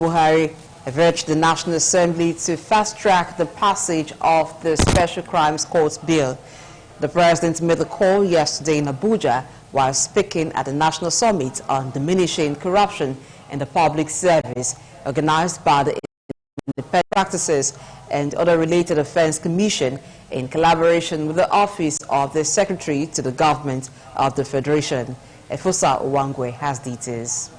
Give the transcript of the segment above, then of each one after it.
Buhari have urged the National Assembly to fast-track the passage of the Special Crimes Court bill. The president made the call yesterday in Abuja while speaking at the National Summit on Diminishing Corruption in the Public Service, organized by the Independent Practices and Other Related Offense Commission in collaboration with the Office of the Secretary to the Government of the Federation. Efosa Owangwe has details.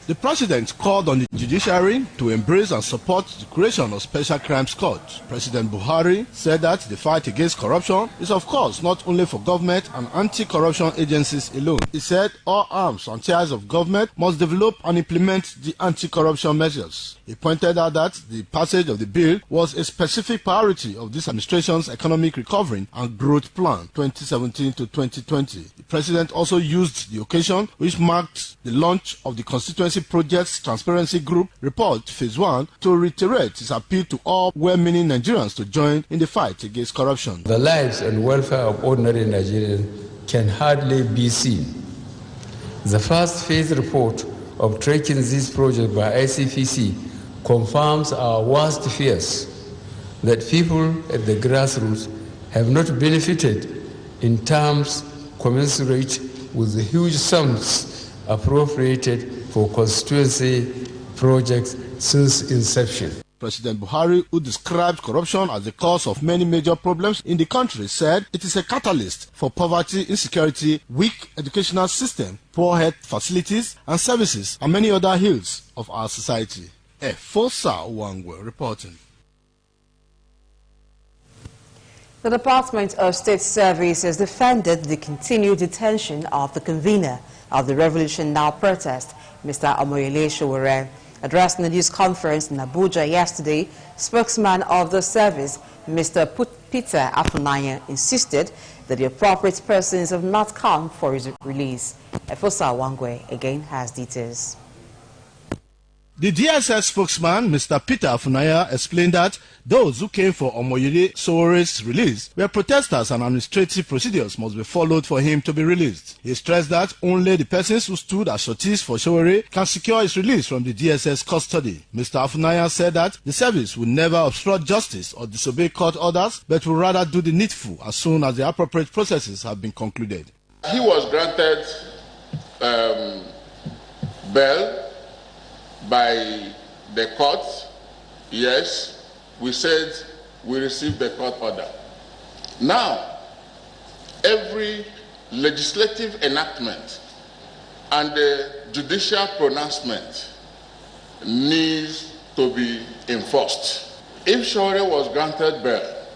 The president called on the judiciary to embrace and support the creation of special crimes courts. President Buhari said that the fight against corruption is of course not only for government and anti-corruption agencies alone. He said all arms and tiers of government must develop and implement the anti-corruption measures. He pointed out that the passage of the bill was a specific priority of this administration's economic recovery and growth plan 2017 to 2020. The president also used the occasion, which marked the launch of the Constituency Projects Transparency Group Report Phase 1, to reiterate his appeal to all well-meaning Nigerians to join in the fight against corruption. The lives and welfare of ordinary Nigerians can hardly be seen. The first phase report of tracking this project by ICPC confirms our worst fears that people at the grassroots have not benefited in terms commensurate with the huge sums appropriated for constituency projects since inception. President Buhari, who described corruption as the cause of many major problems in the country, said it is a catalyst for poverty, insecurity, weak educational system, poor health facilities and services, and many other ills of our society. Efosa Owangwe reporting. The Department of State Service has defended the continued detention of the convener of the Revolution Now protest, Mr. Omoyele Sowore. Addressing the news conference in Abuja yesterday, spokesman of the service, Mr. Peter Afunanya, insisted that the appropriate persons have not come for his release. Efosa Owangwe again has details. The DSS spokesman, Mr. Peter Afunanya, explained that those who came for Omoyele Sowore's release were protesters and administrative procedures must be followed for him to be released. He stressed that only the persons who stood as sureties for Sowore can secure his release from the DSS custody. Mr. Afunanya said that the service will never obstruct justice or disobey court orders, but will rather do the needful as soon as the appropriate processes have been concluded. He was granted bail by the court. Yes, we said we received the court order. Now, every legislative enactment and the judicial pronouncement needs to be enforced. If Sowore was granted bail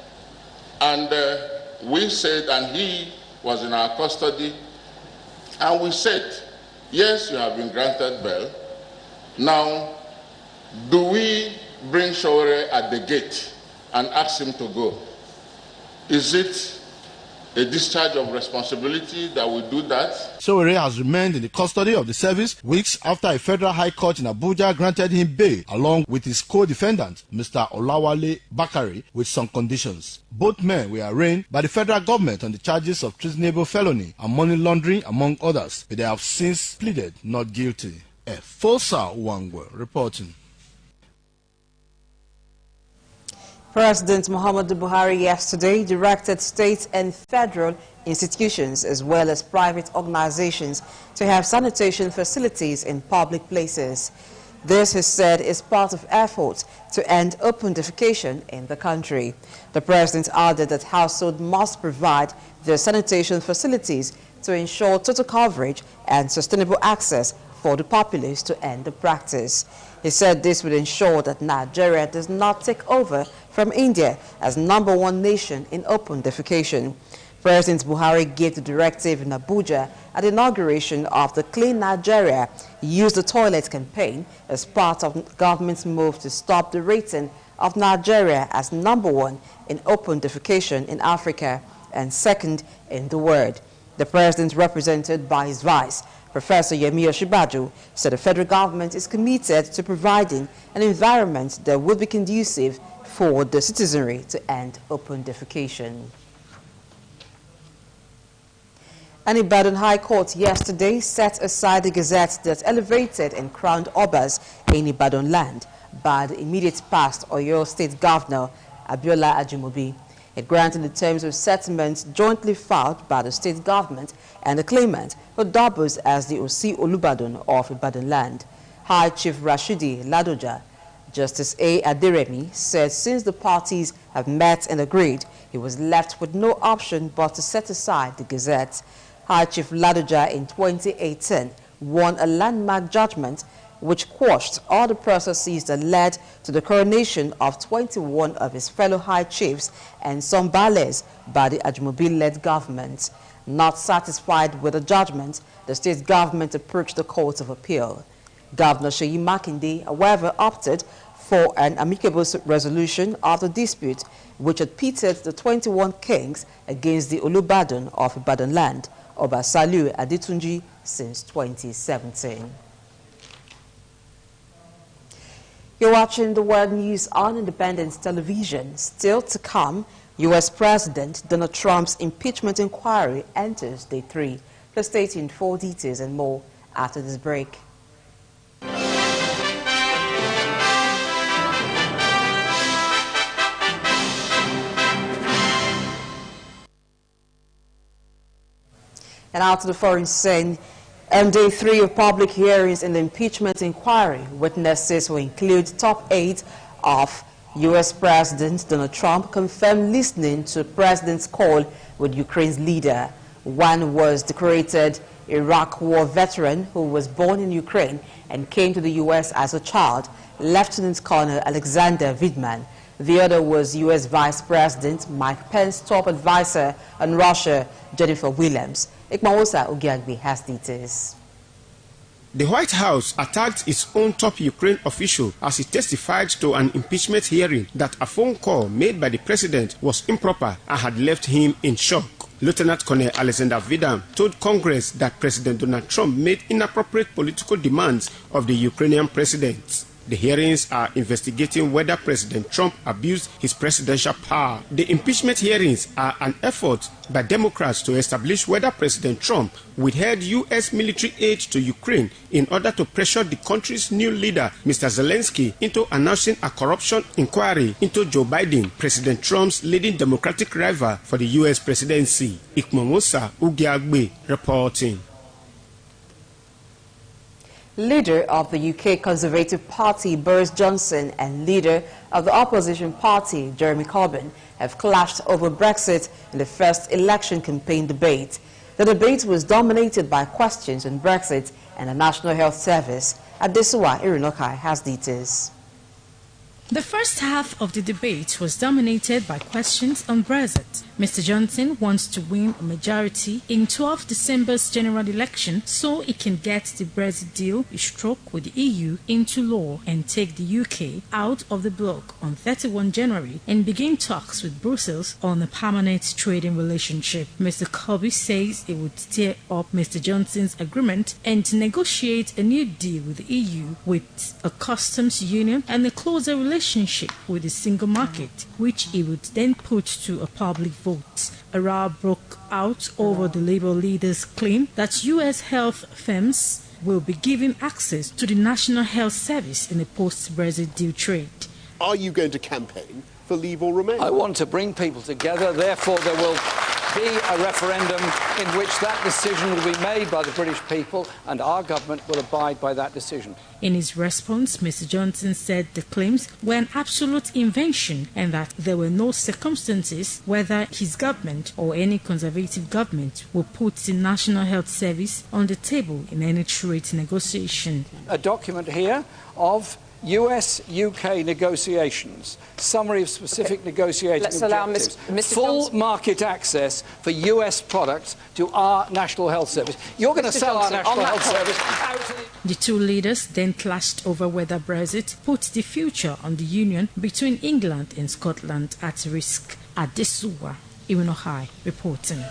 and we said, and he was in our custody, and we said, yes, you have been granted bail. Now, do we bring Sowore at the gate and ask him to go? Is it a discharge of responsibility that we do that? Sowore has remained in the custody of the service weeks after a federal high court in Abuja granted him bail along with his co-defendant, Mr. Olawale Bakari, with some conditions. Both men were arraigned by the federal government on the charges of treasonable felony and money laundering, among others, but they have since pleaded not guilty. Efosa Owangwe reporting. President Muhammadu Buhari yesterday directed state and federal institutions as well as private organizations to have sanitation facilities in public places. This, he said, is part of efforts to end open defecation in the country. The president added that households must provide their sanitation facilities to ensure total coverage and sustainable access for the populace to end the practice. He said this would ensure that Nigeria does not take over from India as #1 nation in open defecation. President Buhari gave the directive in Abuja at the inauguration of the Clean Nigeria Use the Toilet campaign as part of the government's move to stop the rating of Nigeria as #1 in open defecation in Africa and second in the world. The president, represented by his vice, Professor Yemi Osinbajo, said the federal government is committed to providing an environment that would be conducive for the citizenry to end open defecation. An Ibadan High Court yesterday set aside the gazette that elevated and crowned Obas in Ibadan land by the immediate past Oyo State Governor Abiola Ajimobi. It granted the terms of settlement jointly filed by the state government and the claimant who doubles as the Osi Olubadan of Ibadan land. High Chief Rashidi Ladoja, Justice A. Aderemi, said since the parties have met and agreed, he was left with no option but to set aside the gazette. High Chief Ladoja in 2018 won a landmark judgment which quashed all the processes that led to the coronation of 21 of his fellow high chiefs and some bales by the Ajimobi-led government. Not satisfied with the judgment, the state government approached the Court of Appeal. Governor Seyi Makinde, however, opted for an amicable resolution of the dispute, which had pitted the 21 kings against the Olubadan of Ibadan land, Oba Saliu Adetunji, since 2017. You're watching the World News on Independence Television. Still to come, U.S. President Donald Trump's impeachment inquiry enters day 3. Please stay tuned for details and more after this break. And out to the foreign scene, on day 3 of public hearings in the impeachment inquiry, witnesses will include top 8 of U.S. President Donald Trump confirmed listening to the president's call with Ukraine's leader. One was decorated Iraq War veteran who was born in Ukraine and came to the U.S. as a child, Lieutenant Colonel Alexander Vidman. The other was U.S. Vice President Mike Pence's top advisor on Russia, Jennifer Williams. Ikmawosa Ogiagbe has details. The White House attacked its own top Ukraine official as he testified to an impeachment hearing that a phone call made by the president was improper and had left him in shock. Lieutenant Colonel Alexander Vidam told Congress that President Donald Trump made inappropriate political demands of the Ukrainian president. The hearings are investigating whether President Trump abused his presidential power. The impeachment hearings are an effort by Democrats to establish whether President Trump withheld U.S. military aid to Ukraine in order to pressure the country's new leader, Mr. Zelensky, into announcing a corruption inquiry into Joe Biden, President Trump's leading Democratic rival for the U.S. presidency. Ikmawosa Ogiagbe reporting. Leader of the UK Conservative Party, Boris Johnson, and leader of the opposition party, Jeremy Corbyn, have clashed over Brexit in the first election campaign debate. The debate was dominated by questions on Brexit and the National Health Service. Adesuwa Irinokai has details. The first half of the debate was dominated by questions on Brexit. Mr. Johnson wants to win a majority in 12 December's general election so he can get the Brexit deal he struck with the EU into law and take the UK out of the bloc on 31 January and begin talks with Brussels on a permanent trading relationship. Mr. Corbyn says he would tear up Mr. Johnson's agreement and negotiate a new deal with the EU with a customs union and a closer relationship with the single market, which he would then put to a public vote. A row broke out over the Labour leader's claim that U.S. health firms will be given access to the National Health Service in a post-Brexit deal trade. Are you going to campaign for Leave or Remain? I want to bring people together, therefore there will be a referendum in which that decision will be made by the British people and our government will abide by that decision. In his response, Mr. Johnson said the claims were an absolute invention and that there were no circumstances whether his government or any Conservative government will put the National Health Service on the table in any trade negotiation. A document here of US-UK negotiations, summary of specific negotiating objectives, full market access for US products to our National Health Service. You're going to sell our National Health Service out to the two leaders then clashed over whether Brexit put the future on the union between England and Scotland at risk. Adesuwa Irinokai reporting.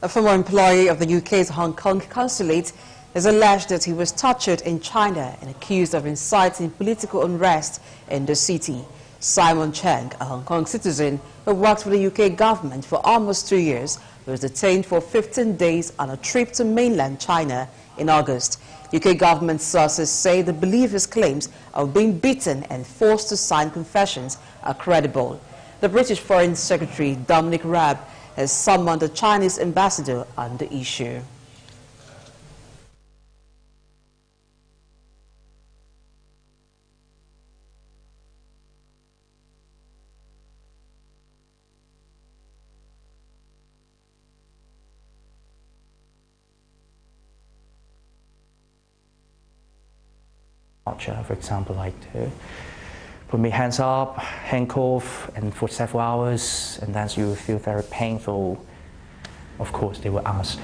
A former employee of the UK's Hong Kong consulate is alleged that he was tortured in China and accused of inciting political unrest in the city. Simon Cheng, a Hong Kong citizen who worked for the UK government for almost 2 years, was detained for 15 days on a trip to mainland China in August. UK government sources say they believe his claims of being beaten and forced to sign confessions are credible. The British Foreign Secretary Dominic Raab has summoned the Chinese ambassador on the issue. For example, like to put me hands up, handcuff, and for several hours, and then you feel very painful. Of course, they will ask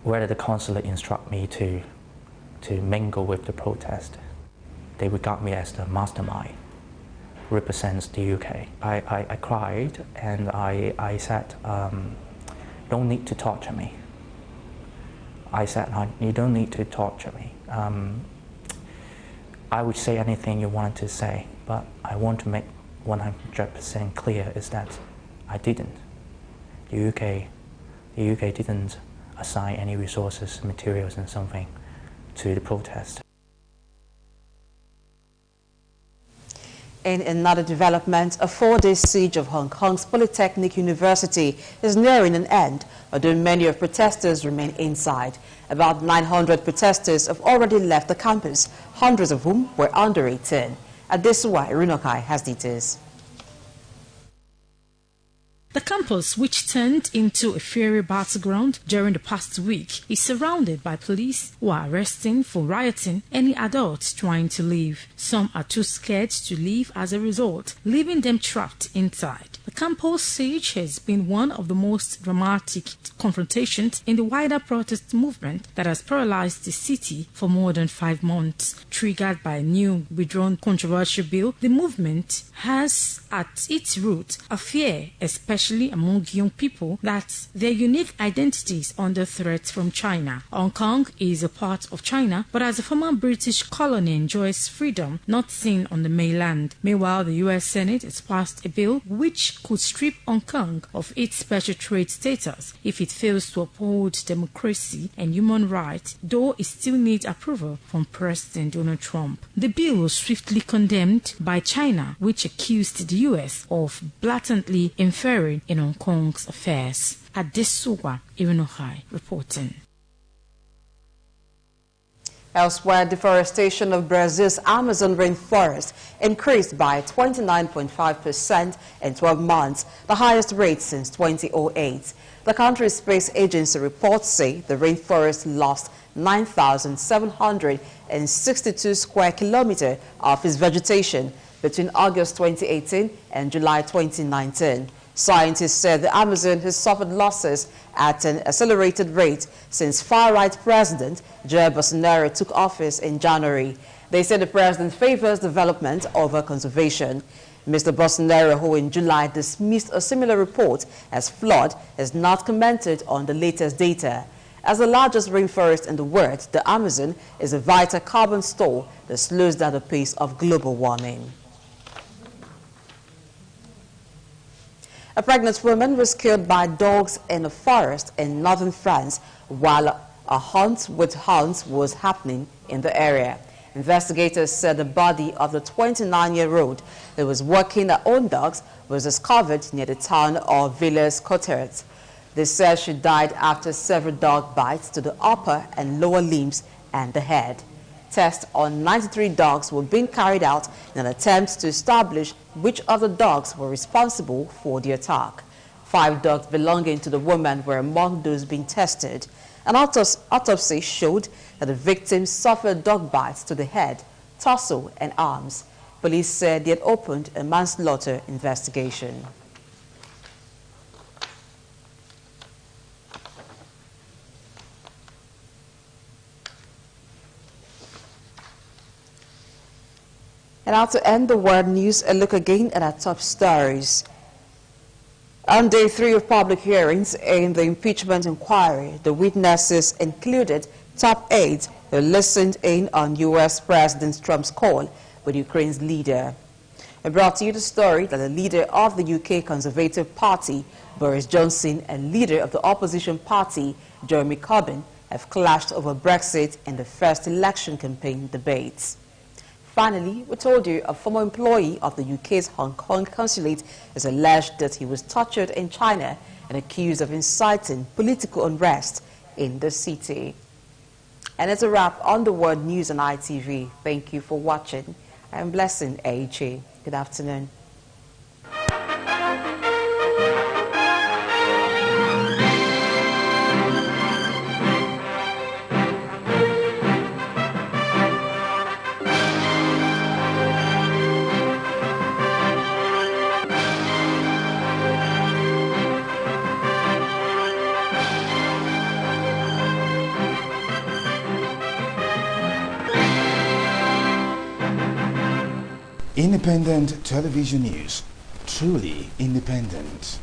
whether the consulate instruct me to mingle with the protest. They regard me as the mastermind, represents the UK. I cried and I said, don't need to torture me. I said, you don't need to torture me. I would say anything you wanted to say, but I want to make 100% clear is that I didn't. The UK didn't assign any resources, materials and something to the protest. In another development, a 4-day siege of Hong Kong's Polytechnic University is nearing an end, although many of protesters remain inside. About 900 protesters have already left the campus, hundreds of whom were under 18. At this why Runokai has details. The campus, which turned into a fiery battleground during the past week, is surrounded by police who are arresting for rioting any adults trying to leave. Some are too scared to leave as a result, leaving them trapped inside. The campus siege has been one of the most dramatic confrontations in the wider protest movement that has paralyzed the city for more than 5 months. Triggered by a new withdrawn controversial bill, the movement has at its root a fear, especially among young people, that their unique identities are under threat from China. Hong Kong is a part of China, but as a former British colony enjoys freedom not seen on the mainland. Meanwhile, the US Senate has passed a bill which could strip Hong Kong of its special trade status if it fails to uphold democracy and human rights, though it still needs approval from President Donald Trump. The bill was swiftly condemned by China, which accused the US of blatantly interfering in Hong Kong's affairs. Adesuwa Irinohai reporting. Elsewhere, deforestation of Brazil's Amazon rainforest increased by 29.5% in 12 months, the highest rate since 2008. The country's space agency reports say the rainforest lost 9,762 square kilometers of its vegetation between August 2018 and July 2019. Scientists said the Amazon has suffered losses at an accelerated rate since far-right President Jair Bolsonaro took office in January. They said the president favors development over conservation. Mr. Bolsonaro, who in July dismissed a similar report as flawed, has not commented on the latest data. As the largest rainforest in the world, the Amazon is a vital carbon store that slows down the pace of global warming. A pregnant woman was killed by dogs in a forest in northern France while a hunt with hounds was happening in the area. Investigators said the body of the 29-year-old that was working her own dogs was discovered near the town of Villers-Cotterêts. They said she died after several dog bites to the upper and lower limbs and the head. Tests on 93 dogs were being carried out in an attempt to establish which other dogs were responsible for the attack. 5 dogs belonging to the woman were among those being tested. An autopsy showed that the victim suffered dog bites to the head, torso and arms. Police said they had opened a manslaughter investigation. And now to end the world news, a look again at our top stories. On day 3 of public hearings in the impeachment inquiry, the witnesses included top aides who listened in on U.S. President Trump's call with Ukraine's leader. I brought to you the story that the leader of the UK Conservative Party, Boris Johnson and leader of the opposition party, Jeremy Corbyn, have clashed over Brexit in the first election campaign debates. Finally, we told you a former employee of the UK's Hong Kong consulate is alleged that he was tortured in China and accused of inciting political unrest in the city. And that's a wrap on the World News on ITV. Thank you for watching. I'm Blessing A.J. Good afternoon. Independent television news, truly independent.